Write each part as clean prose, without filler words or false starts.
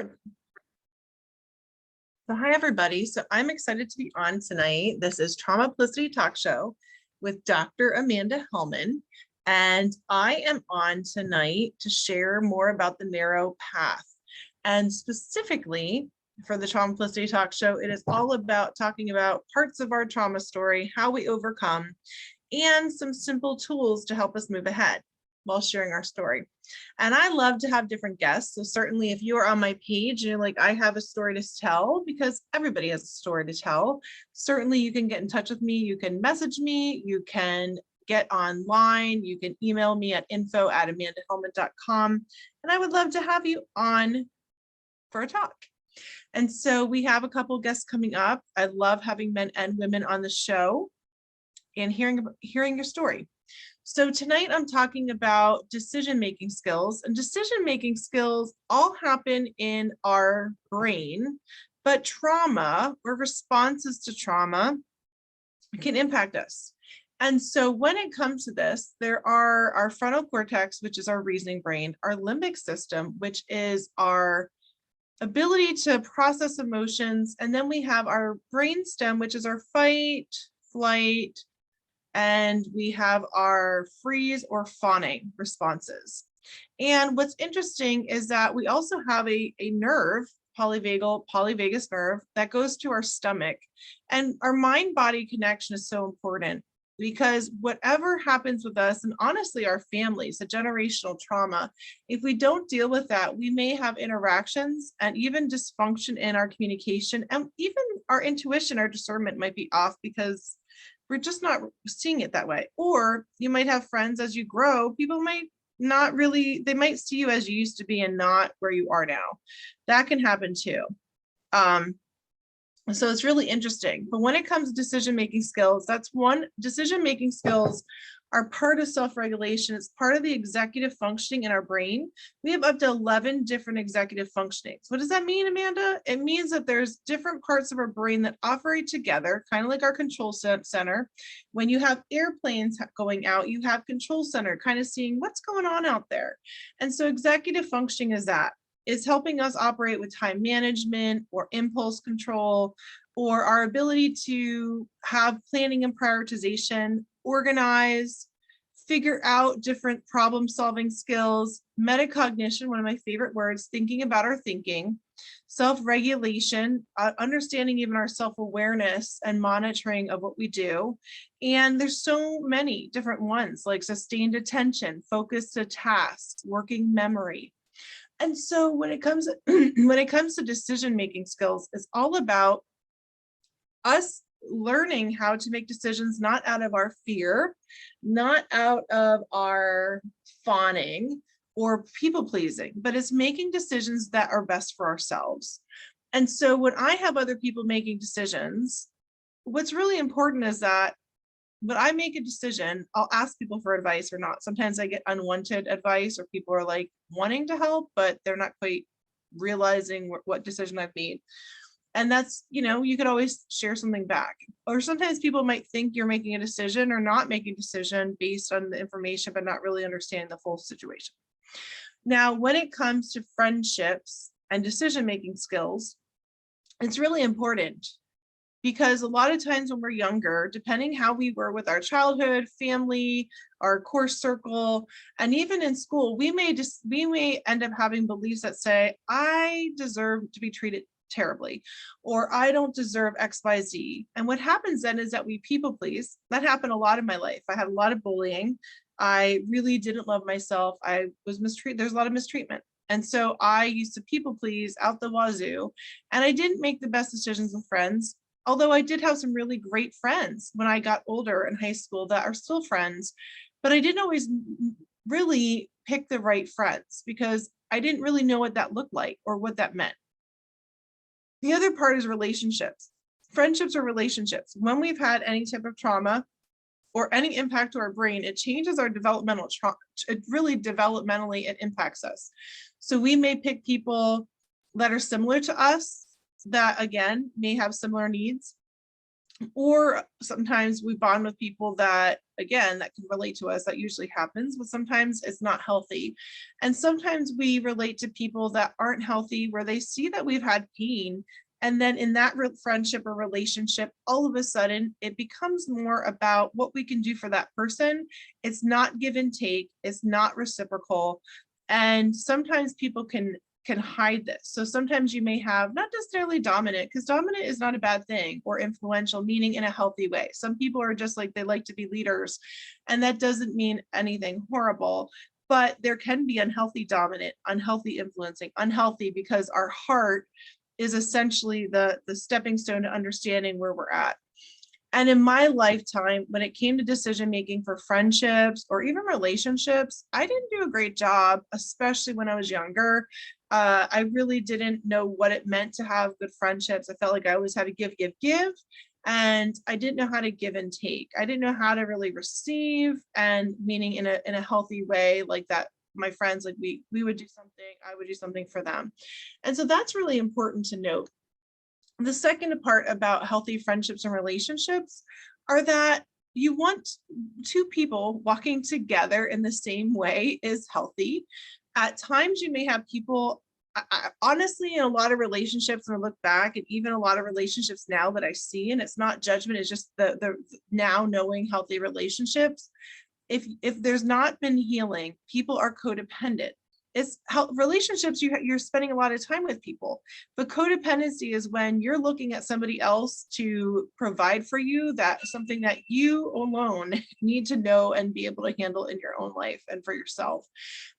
Record. So hi everybody. So I'm excited to be on tonight. This is Traumaplicity Talk Show with Dr. Amanda Helman. And I am on tonight to share more about the narrow path. And specifically for the Traumaplicity Talk Show, it is all about talking about parts of our trauma story, how we overcome, and some simple tools to help us move ahead while sharing our story. And I love to have different guests. So certainly if you are on my page and you're like, I have a story to tell, because everybody has a story to tell, certainly you can get in touch with me. You can message me, you can get online, you can email me at info@amandahelman.com. And I would love to have you on for a talk. And so we have a couple guests coming up. I love having men and women on the show and hearing your story. So tonight I'm talking about decision-making skills, and decision-making skills all happen in our brain, but trauma or responses to trauma can impact us. And so when it comes to this, there are our frontal cortex, which is our reasoning brain, our limbic system, which is our ability to process emotions, and then we have our brainstem, which is our fight, flight, and we have our freeze or fawning responses. And what's interesting is that we also have a nerve, polyvagus nerve, that goes to our stomach. And our mind-body connection is so important because whatever happens with us, and honestly our families, the generational trauma, if we don't deal with that, we may have interactions and even dysfunction in our communication, and even our intuition, our discernment might be off because we're just not seeing it that way. Or you might have friends as you grow, people might not really, they might see you as you used to be and not where you are now. That can happen too. So it's really interesting. But when it comes to decision-making skills, that's one. Decision-making skills are part of self-regulation. It's part of the executive functioning in our brain. We have up to 11 different executive functionings. What does that mean, Amanda? It means that there's different parts of our brain that operate together, kind of like our control center. When you have airplanes going out, you have control center, kind of seeing what's going on out there. And so executive functioning is that. It's helping us operate with time management or impulse control, or our ability to have planning and prioritization, organize, figure out different problem solving skills, metacognition, one of my favorite words, thinking about our thinking, self-regulation, understanding even our self-awareness and monitoring of what we do. And there's so many different ones, like sustained attention, focused to tasks, working memory. And so when it comes to decision-making skills, it's all about us learning how to make decisions not out of our fear, not out of our fawning or people-pleasing, but it's making decisions that are best for ourselves. And so when I have other people making decisions, what's really important is that when I make a decision, I'll ask people for advice or not. Sometimes I get unwanted advice, or people are like wanting to help, but they're not quite realizing what decision I've made. And that's, you could always share something back. Or sometimes people might think you're making a decision or not making a decision based on the information, but not really understanding the full situation. Now, when it comes to friendships and decision-making skills, it's really important. Because a lot of times when we're younger, depending how we were with our childhood, family, our course circle, and even in school, we may end up having beliefs that say, I deserve to be treated terribly, or I don't deserve XYZ. And what happens then is that we people please. That happened a lot in my life. I had a lot of bullying. I really didn't love myself. I was mistreated. There's a lot of mistreatment. And so I used to people please out the wazoo, and I didn't make the best decisions with friends. Although I did have some really great friends when I got older in high school that are still friends, but I didn't always really pick the right friends because I didn't really know what that looked like or what that meant. The other part is relationships. Friendships or relationships. When we've had any type of trauma or any impact to our brain, it changes our developmental trauma. It really developmentally, it impacts us. So we may pick people that are similar to us, that again may have similar needs, Or sometimes we bond with people that, again, that can relate to us. That usually happens, but sometimes it's not healthy. And sometimes we relate to people that aren't healthy, where they see that we've had pain. And then in that friendship or relationship, all of a sudden, it becomes more about what we can do for that person. It's not give and take, it's not reciprocal. And sometimes people can hide this. So sometimes you may have not necessarily dominant, because dominant is not a bad thing, or influential, meaning in a healthy way. Some people are just like, they like to be leaders, and that doesn't mean anything horrible. But there can be unhealthy dominant, unhealthy influencing, unhealthy, because our heart is essentially the stepping stone to understanding where we're at. And in my lifetime, when it came to decision making for friendships or even relationships, I didn't do a great job, especially when I was younger. I really didn't know what it meant to have good friendships. I felt like I always had to give, give, give. And I didn't know how to give and take. I didn't know how to really receive, and meaning in a healthy way, like that. My friends, like we would do something, I would do something for them. And so that's really important to note. The second part about healthy friendships and relationships are that you want two people walking together in the same way is healthy. At times you may have people, honestly, in a lot of relationships, and I look back, and even a lot of relationships now that I see, and it's not judgment, it's just the now knowing healthy relationships. If there's not been healing, people are codependent. It's how relationships, you're spending a lot of time with people, but codependency is when you're looking at somebody else to provide for you, that something that you alone need to know and be able to handle in your own life and for yourself.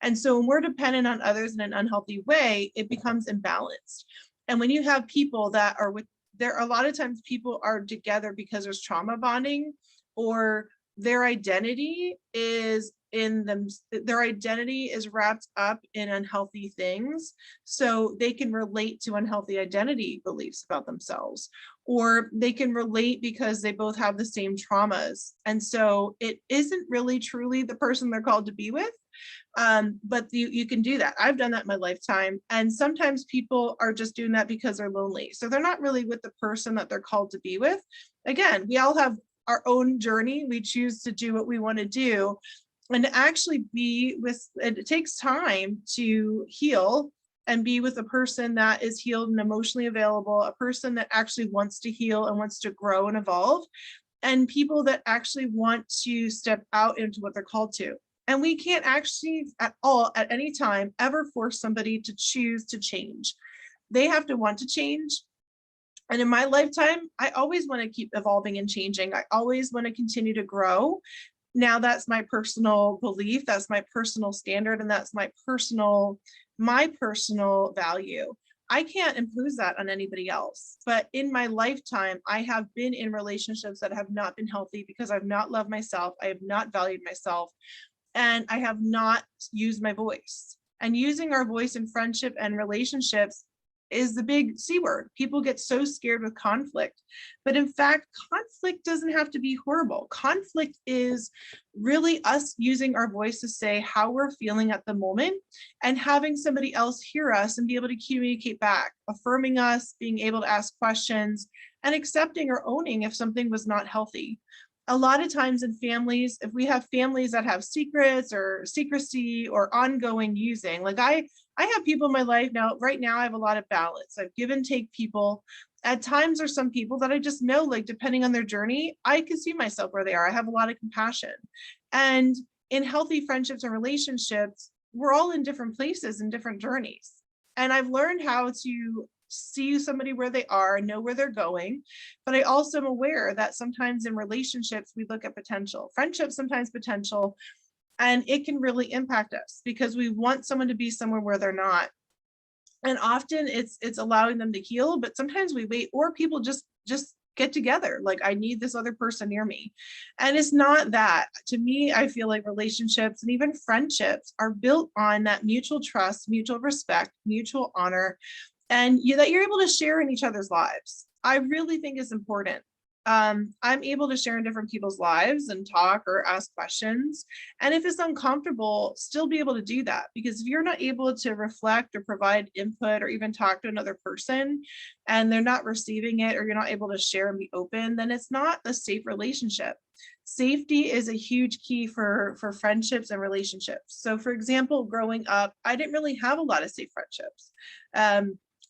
And so when we're dependent on others in an unhealthy way, it becomes imbalanced. And when you have people that are with, there are a lot of times people are together because there's trauma bonding, or their identity is in them, their identity is wrapped up in unhealthy things, so they can relate to unhealthy identity beliefs about themselves, or they can relate because they both have the same traumas, and so it isn't really truly the person they're called to be with. But you can do that. I've done that in my lifetime, and sometimes people are just doing that because they're lonely, so they're not really with the person that they're called to be with. Again, we all have our own journey. We choose to do what we want to do, and to actually be with, it takes time to heal and be with a person that is healed and emotionally available, a person that actually wants to heal and wants to grow and evolve, and people that actually want to step out into what they're called to. And we can't actually at all, at any time, ever force somebody to choose to change. They have to want to change. And in my lifetime, I always want to keep evolving and changing. I always want to continue to grow. Now that's my personal belief, that's my personal standard, and that's my personal value. I can't impose that on anybody else. But in my lifetime, I have been in relationships that have not been healthy because I've not loved myself, I have not valued myself, and I have not used my voice. And using our voice in friendship and relationships is the big C word. People get so scared with conflict, but in fact, conflict doesn't have to be horrible. Conflict is really us using our voice to say how we're feeling at the moment, and having somebody else hear us and be able to communicate back, affirming us, being able to ask questions, and accepting or owning if something was not healthy. A lot of times in families, if we have families that have secrets or secrecy or ongoing using, like I have people in my life now, right now I have a lot of balance. I've give and take people. At times there's some people that I just know, like depending on their journey, I can see myself where they are. I have a lot of compassion. And in healthy friendships and relationships, we're all in different places and different journeys. And I've learned how to see somebody where they are and know where they're going. But I also am aware that sometimes in relationships, we look at potential. Friendships, sometimes potential, and it can really impact us because we want someone to be somewhere where they're not. And often it's allowing them to heal, but sometimes we wait, or people just get together. Like, I need this other person near me. And it's not that. To me, I feel like relationships and even friendships are built on that mutual trust, mutual respect, mutual honor, and that you're able to share in each other's lives. I really think is important. I'm able to share in different people's lives and talk or ask questions. And if it's uncomfortable, still be able to do that. Because if you're not able to reflect or provide input or even talk to another person and they're not receiving it, or you're not able to share and be open, then it's not a safe relationship. Safety is a huge key for friendships and relationships. So for example, growing up, I didn't really have a lot of safe friendships.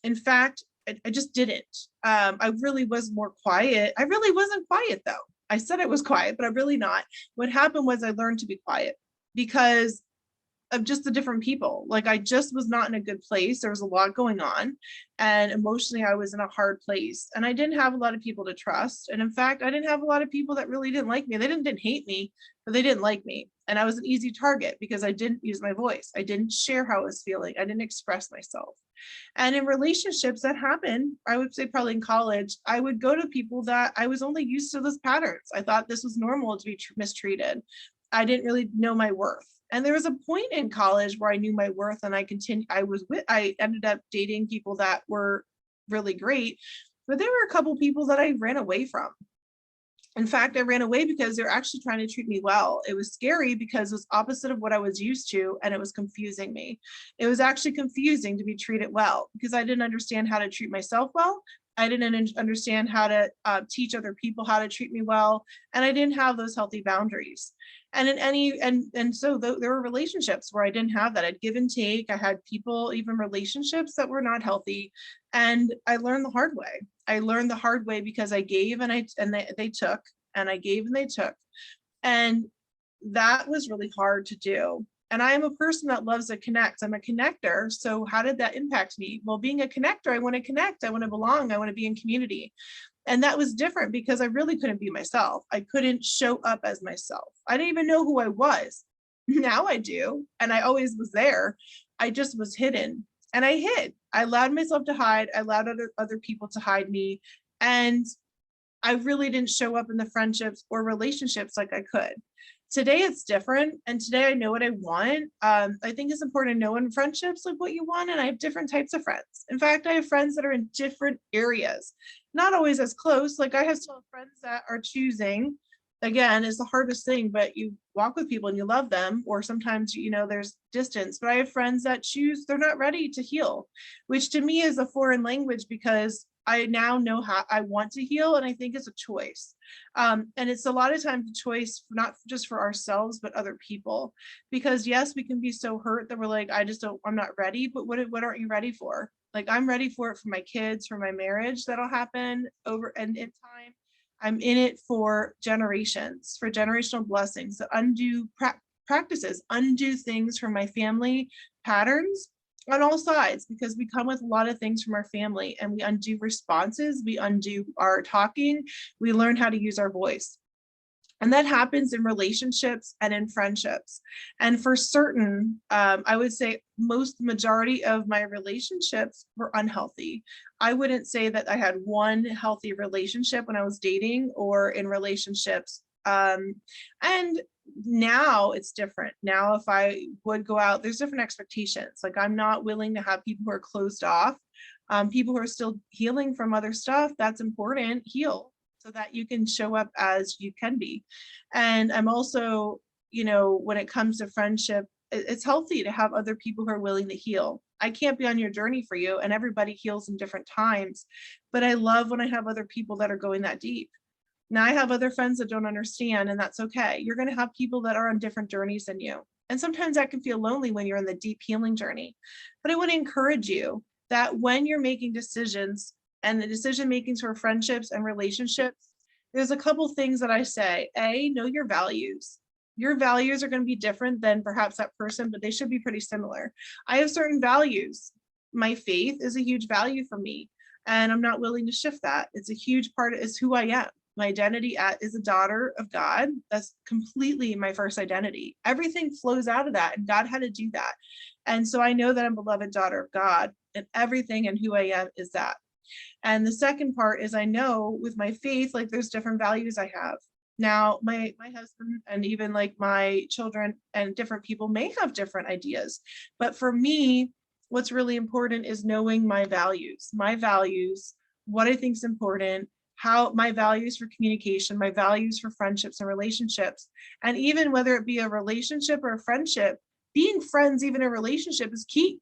In fact, I just didn't. I really was more quiet. I really wasn't quiet though. I said I was quiet, but I'm really not. What happened was I learned to be quiet because of just the different people. Like I just was not in a good place. There was a lot going on, and emotionally I was in a hard place, and I didn't have a lot of people to trust. And in fact, I didn't have a lot of people that really didn't like me. They didn't hate me, but they didn't like me. And I was an easy target because I didn't use my voice. I didn't share how I was feeling. I didn't express myself. And in relationships that happened, I would say probably in college, I would go to people that I was only used to those patterns. I thought this was normal to be mistreated. I didn't really know my worth. And there was a point in college where I knew my worth, and I ended up dating people that were really great, but there were a couple people that I ran away from. In fact, I ran away because they're actually trying to treat me well. It was scary because it was opposite of what I was used to, and it was confusing me. It was actually confusing to be treated well because I didn't understand how to treat myself well. I didn't understand how to teach other people how to treat me well, and I didn't have those healthy boundaries. And in any and so there were relationships where I didn't have that. I'd give and take. I had people, even relationships that were not healthy, and I learned the hard way. I learned the hard way because I gave and they took, and I gave and they took. And that was really hard to do. And I am a person that loves to connect. I'm a connector. So how did that impact me? Well, being a connector, I want to connect. I want to belong. I want to be in community. And that was different because I really couldn't be myself. I couldn't show up as myself. I didn't even know who I was. Now I do. And I always was there. I just was hidden. And I hid. I allowed myself to hide. I allowed other people to hide me. And I really didn't show up in the friendships or relationships like I could. Today it's different, and today I know what I want. I think it's important to know in friendships like what you want, and I have different types of friends. In fact, I have friends that are in different areas, not always as close. Like I have still friends that are choosing, again, is the hardest thing, but you walk with people and you love them, or sometimes, there's distance. But I have friends that choose, they're not ready to heal, which to me is a foreign language because I now know how I want to heal, and I think it's a choice. And it's a lot of times a choice, not just for ourselves, but other people. Because yes, we can be so hurt that we're like, I'm not ready, but what aren't you ready for? Like I'm ready for it for my kids, for my marriage that'll happen over and in time. I'm in it for generations, for generational blessings, that undo practices, undo things from my family patterns on all sides, because we come with a lot of things from our family, and we undo responses, we undo our talking, we learn how to use our voice. And that happens in relationships and in friendships. And for certain, I would say majority of my relationships were unhealthy. I wouldn't say that I had one healthy relationship when I was dating or in relationships. And now it's different. Now, if I would go out, there's different expectations. Like I'm not willing to have people who are closed off, people who are still healing from other stuff. That's important. Heal so that you can show up as you can be. And I'm also, when it comes to friendship, it's healthy to have other people who are willing to heal. I can't be on your journey for you, and everybody heals in different times, but I love when I have other people that are going that deep. Now I have other friends that don't understand, and that's okay. You're going to have people that are on different journeys than you. And sometimes that can feel lonely when you're in the deep healing journey. But I want to encourage you that when you're making decisions, and the decision making for friendships and relationships, there's a couple things that I say. A, know your values. Your values are going to be different than perhaps that person, but they should be pretty similar. I have certain values. My faith is a huge value for me, and I'm not willing to shift that. It's a huge part, is who I am. My identity is a daughter of God. That's completely my first identity. Everything flows out of that, and God had to do that. And so I know that I'm a beloved daughter of God, and everything and who I am is that. And the second part is I know with my faith, like there's different values I have. Now, my husband and even like my children and different people may have different ideas. But for me, what's really important is knowing my values, what I think is important, how my values for communication, my values for friendships and relationships. And even whether it be a relationship or a friendship, being friends, even a relationship, is key.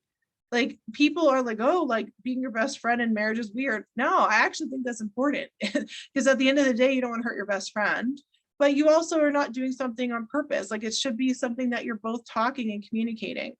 Like, people are like, oh, like being your best friend in marriage is weird. No, I actually think that's important, because at the end of the day, you don't want to hurt your best friend, but you also are not doing something on purpose. Like, it should be something that you're both talking and communicating,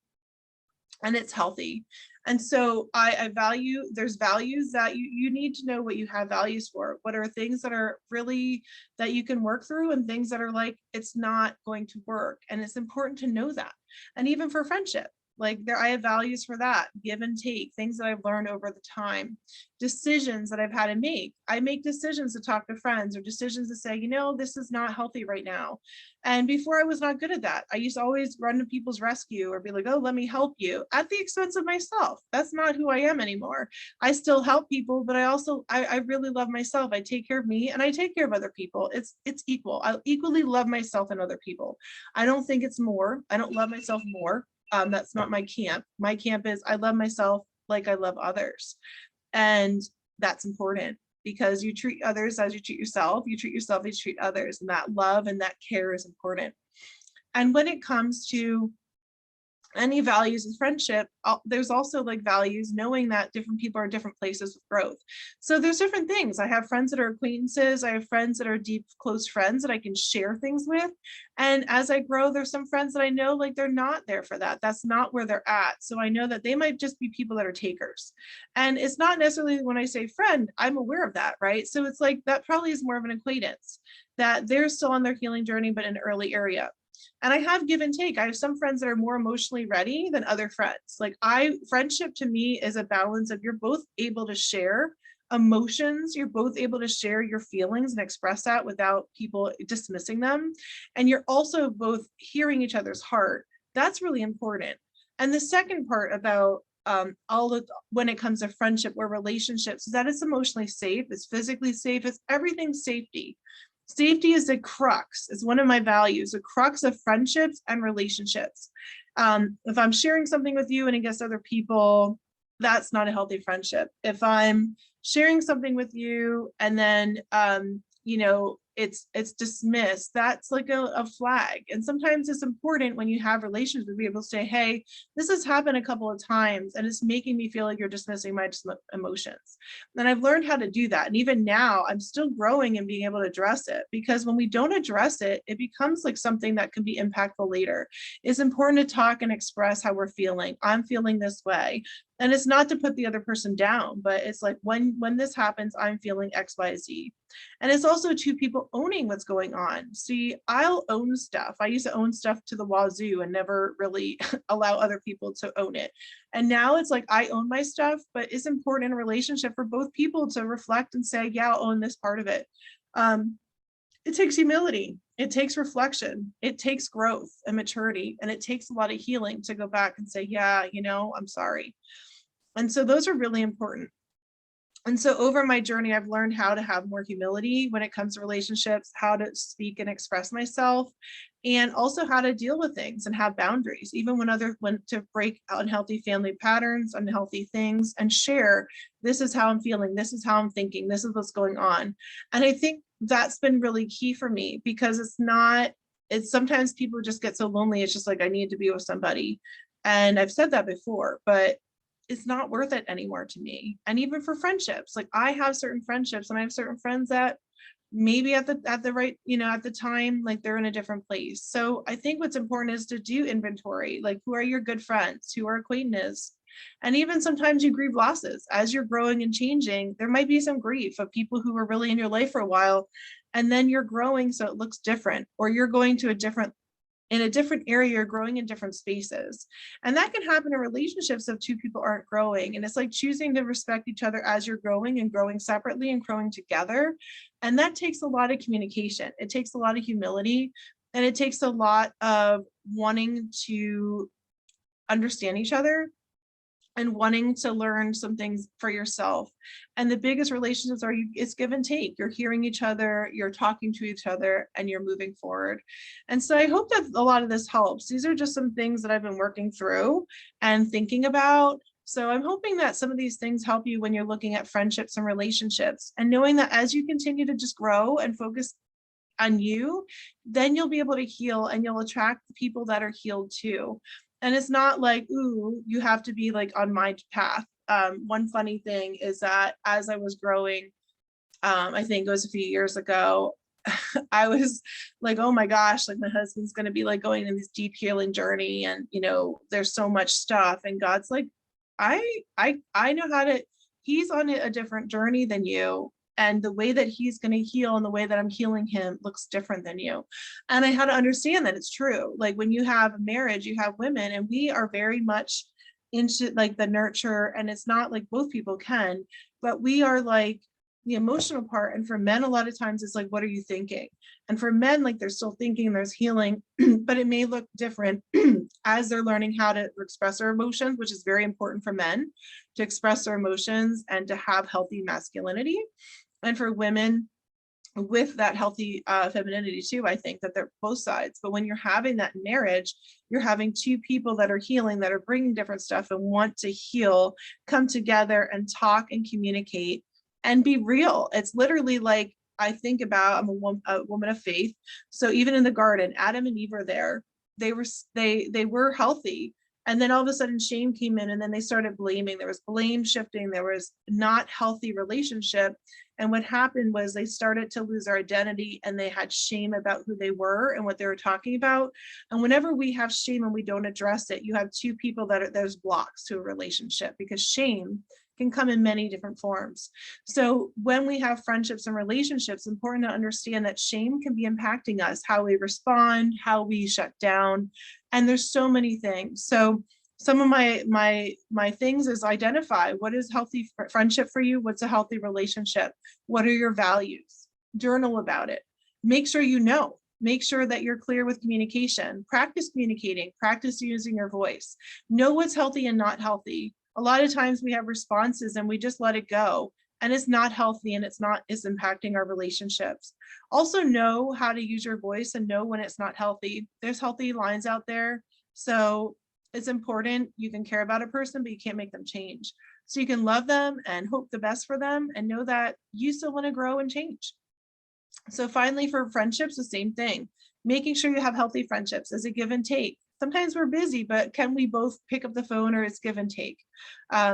and it's healthy. And so I value, there's values that you need to know what you have values for. What are things that are really that you can work through, and things that are like, it's not going to work. And it's important to know that. And even for friendship, like, I have values for that, give and take, things that I've learned over the time, decisions that I've had to make. I make decisions to talk to friends, or decisions to say, this is not healthy right now. And before, I was not good at that. I used to always run to people's rescue, or be like, oh, let me help you, at the expense of myself. That's not who I am anymore. I still help people, but I really love myself. I take care of me, and I take care of other people. It's equal. I equally love myself and other people. I don't think it's more. I don't love myself more. That's not my camp. My camp is, I love myself like I love others. And that's important, because you treat others as you treat yourself. You treat yourself as you treat others. And that love and that care is important. And when it comes to any values in friendship, there's also like values knowing that different people are different places of growth. So there's different things. I have friends that are acquaintances. I have friends that are deep, close friends that I can share things with. And as I grow, there's some friends that I know, like, they're not there for that. That's not where they're at. So I know that they might just be people that are takers. And it's not necessarily, when I say friend, I'm aware of that, right? So it's like, that probably is more of an acquaintance, that they're still on their healing journey, but in an early area. And I have give and take. I have some friends that are more emotionally ready than other friends. Like, friendship to me is a balance of, you're both able to share emotions, you're both able to share your feelings and express that without people dismissing them. And you're also both hearing each other's heart. That's really important. And the second part about when it comes to friendship or relationships, is that it's emotionally safe, it's physically safe, it's everything safety. Safety is the crux. It's one of my values, the crux of friendships and relationships. If I'm sharing something with you and it gets other people, that's not a healthy friendship. If I'm sharing something with you and then, it's dismissed, that's like a flag. And sometimes it's important, when you have relationships, to be able to say, hey, this has happened a couple of times and it's making me feel like you're dismissing my emotions. And I've learned how to do that. And even now, I'm still growing and being able to address it, because when we don't address it, it becomes like something that can be impactful later. It's important to talk and express how we're feeling. I'm feeling this way. And it's not to put the other person down, but it's like, when this happens, I'm feeling X, Y, Z. And it's also two people owning what's going on. See, I'll own stuff. I used to own stuff to the wazoo and never really allow other people to own it. And now it's like, I own my stuff, but it's important in a relationship for both people to reflect and say, yeah, I'll own this part of it. It takes humility. It takes reflection. It takes growth and maturity. And it takes a lot of healing to go back and say, yeah, I'm sorry. And so those are really important. And so over my journey, I've learned how to have more humility when it comes to relationships, how to speak and express myself, and also how to deal with things and have boundaries, even when to break unhealthy family patterns, unhealthy things, and share, this is how I'm feeling, this is how I'm thinking, this is what's going on. And I think that's been really key for me, because it's sometimes people just get so lonely. It's just like, I need to be with somebody. And I've said that before, but it's not worth it anymore to me. And even for friendships, like, I have certain friendships and I have certain friends that maybe at the right, at the time, like, they're in a different place. So I think what's important is to do inventory, like, who are your good friends, who are acquaintances. And even sometimes you grieve losses as you're growing and changing. There might be some grief of people who were really in your life for a while, and then you're growing, so it looks different, or you're going to in a different area, you're growing in different spaces. And that can happen in relationships if two people aren't growing. And it's like choosing to respect each other as you're growing, and growing separately and growing together. And that takes a lot of communication. It takes a lot of humility, and it takes a lot of wanting to understand each other and wanting to learn some things for yourself. And the biggest relationships it's give and take. You're hearing each other, you're talking to each other, and you're moving forward. And so I hope that a lot of this helps. These are just some things that I've been working through and thinking about. So I'm hoping that some of these things help you when you're looking at friendships and relationships, and knowing that as you continue to just grow and focus on you, then you'll be able to heal and you'll attract the people that are healed too. And it's not like, ooh, you have to be like on my path. One funny thing is that as I was growing, I think it was a few years ago, I was like, oh my gosh, like my husband's going to be like going in this deep healing journey. And, you know, there's so much stuff. And God's like, I know how to, he's on a different journey than you. And the way that he's going to heal and the way that I'm healing him looks different than you. And I had to understand that it's true. Like when you have a marriage, you have women, and we are very much into like the nurture, and it's not like both people can, but we are like the emotional part. And for men, a lot of times it's like, what are you thinking? And for men, like they're still thinking, there's healing, but it may look different as they're learning how to express their emotions, which is very important for men to express their emotions and to have healthy masculinity. And for women, with that healthy femininity too, I think that they're both sides. But when you're having that marriage, you're having two people that are healing, that are bringing different stuff and want to heal, come together and talk and communicate and be real. It's literally like, I think about, I'm a woman of faith. So even in the garden, Adam and Eve were there. They were healthy. And then all of a sudden shame came in, and then they started blaming. There was blame shifting. There was not healthy relationship. And what happened was they started to lose their identity, and they had shame about who they were and what they were talking about. And whenever we have shame and we don't address it, you have two people that there's blocks to a relationship, because shame can come in many different forms. So when we have friendships and relationships, it's important to understand that shame can be impacting us, how we respond, how we shut down. And there's so many things. So some of my things is identify what is healthy friendship for you, what's a healthy relationship, what are your values, journal about it, make sure you know, make sure that you're clear with communication, practice communicating, practice using your voice, know what's healthy and not healthy. A lot of times we have responses and we just let it go, and it's not healthy, and it's impacting our relationships. Also know how to use your voice and know when it's not healthy. There's healthy lines out there. So it's important. You can care about a person, but you can't make them change. So you can love them and hope the best for them and know that you still want to grow and change. So finally, for friendships, the same thing. Making sure you have healthy friendships as a give and take. Sometimes we're busy, but can we both pick up the phone, or it's give and take?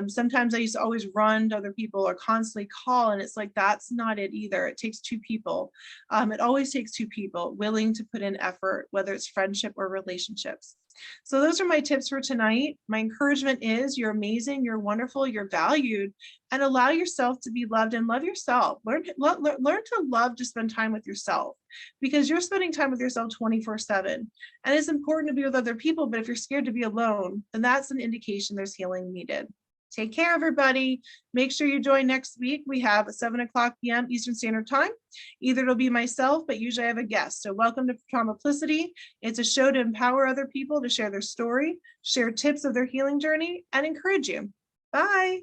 Sometimes I used to always run to other people or constantly call, and it's like, that's not it either. It takes two people. It always takes two people willing to put in effort, whether it's friendship or relationships. So those are my tips for tonight. My encouragement is you're amazing, you're wonderful, you're valued, and allow yourself to be loved and love yourself. Learn to love to spend time with yourself, because you're spending time with yourself 24/7. And it's important to be with other people, but if you're scared to be alone, then that's an indication there's healing needed. Take care, everybody. Make sure you join next week. We have 7:00 p.m. Eastern Standard Time. Either it'll be myself, but usually I have a guest. So welcome to Traumaplicity. It's a show to empower other people to share their story, share tips of their healing journey, and encourage you. Bye.